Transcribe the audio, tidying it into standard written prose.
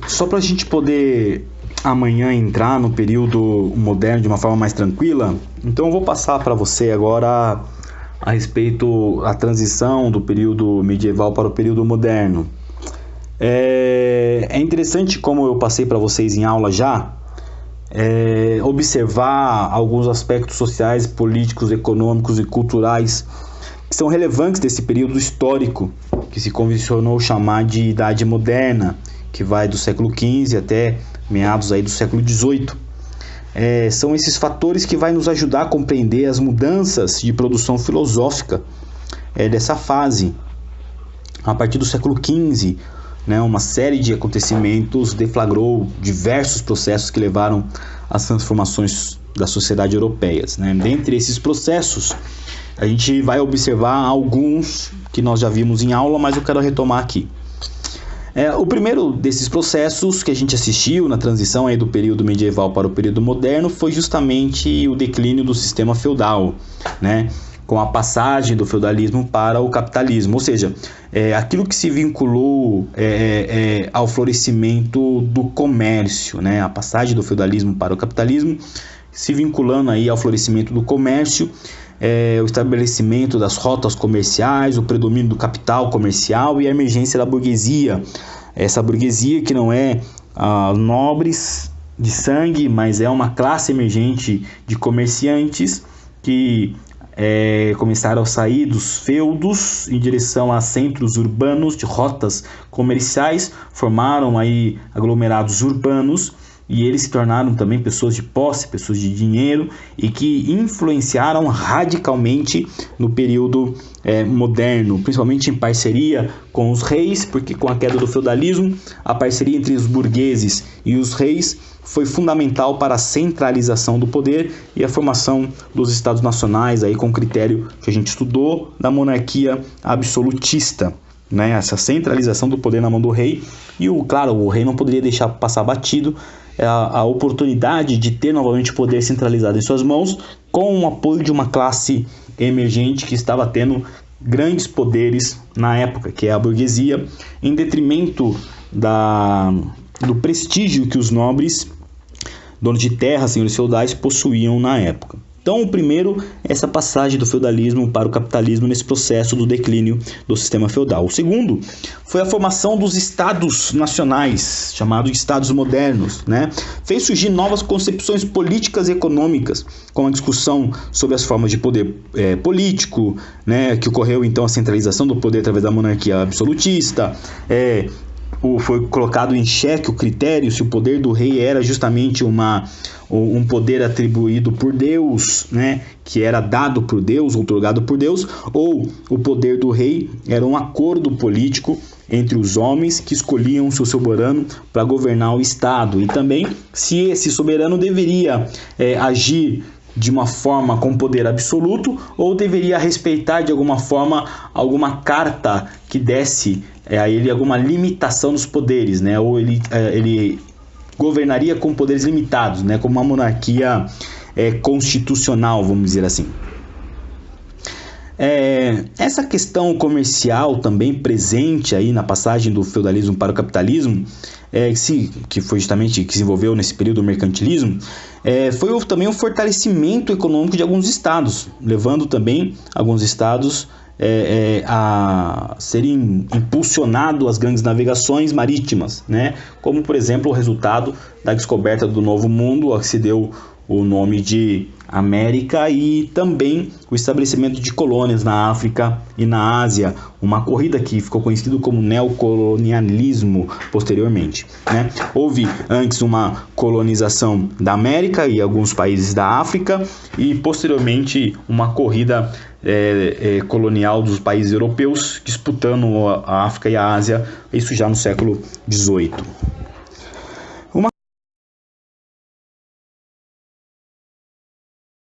Só para a gente poder amanhã entrar no período moderno de uma forma mais tranquila, então eu vou passar para você agora a respeito da transição do período medieval para o período moderno. É interessante, como eu passei para vocês em aula já, observar alguns aspectos sociais, políticos, econômicos e culturais que são relevantes desse período histórico que se convencionou chamar de Idade Moderna, que vai do século XV até meados aí do século XVIII. São esses fatores que vai nos ajudar a compreender as mudanças de produção filosófica dessa fase. A partir do século XV, uma série de acontecimentos deflagrou diversos processos que levaram às transformações da sociedade europeias. Dentre esses processos, a gente vai observar alguns que nós já vimos em aula, mas eu quero retomar aqui. O primeiro desses processos que a gente assistiu na transição aí do período medieval para o período moderno foi justamente o declínio do sistema feudal, com a passagem do feudalismo para o capitalismo, ou seja, aquilo que se vinculou ao florescimento do comércio, a passagem do feudalismo para o capitalismo, se vinculando aí ao florescimento do comércio, o estabelecimento das rotas comerciais, o predomínio do capital comercial e a emergência da burguesia. Essa burguesia que não é nobres de sangue, mas é uma classe emergente de comerciantes que começaram a sair dos feudos em direção a centros urbanos de rotas comerciais, formaram aí aglomerados urbanos e eles se tornaram também pessoas de posse, pessoas de dinheiro e que influenciaram radicalmente no período moderno, principalmente em parceria com os reis, porque com a queda do feudalismo, a parceria entre os burgueses e os reis foi fundamental para a centralização do poder e a formação dos estados nacionais, aí com o critério que a gente estudou da monarquia absolutista. Essa centralização do poder na mão do rei e, o rei não poderia deixar passar batido a oportunidade de ter novamente o poder centralizado em suas mãos com o apoio de uma classe emergente que estava tendo grandes poderes na época, que é a burguesia, em detrimento do prestígio que os nobres, donos de terra, senhores feudais, possuíam na época. Então, o primeiro é essa passagem do feudalismo para o capitalismo nesse processo do declínio do sistema feudal. O segundo foi a formação dos estados nacionais, chamados estados modernos. Fez surgir novas concepções políticas e econômicas, com a discussão sobre as formas de poder político, que ocorreu então a centralização do poder através da monarquia absolutista. Foi colocado em xeque o critério se o poder do rei era justamente um poder atribuído por Deus, que era dado por Deus, outorgado por Deus, ou o poder do rei era um acordo político entre os homens que escolhiam o seu soberano para governar o Estado, e também se esse soberano deveria agir de uma forma com poder absoluto ou deveria respeitar de alguma forma alguma carta que desse a ele alguma limitação dos poderes, ou ele governaria com poderes limitados, como uma monarquia constitucional, vamos dizer assim. Essa questão comercial também presente aí na passagem do feudalismo para o capitalismo, que foi justamente que se envolveu nesse período do mercantilismo, foi também um fortalecimento econômico de alguns estados, levando também alguns estados a serem impulsionados as grandes navegações marítimas, como por exemplo o resultado da descoberta do Novo Mundo, a que se deu o nome de América, e também o estabelecimento de colônias na África e na Ásia, uma corrida que ficou conhecida como neocolonialismo posteriormente. Houve antes uma colonização da América e alguns países da África e posteriormente uma corrida colonial dos países europeus disputando a África e a Ásia, isso já no século XVIII.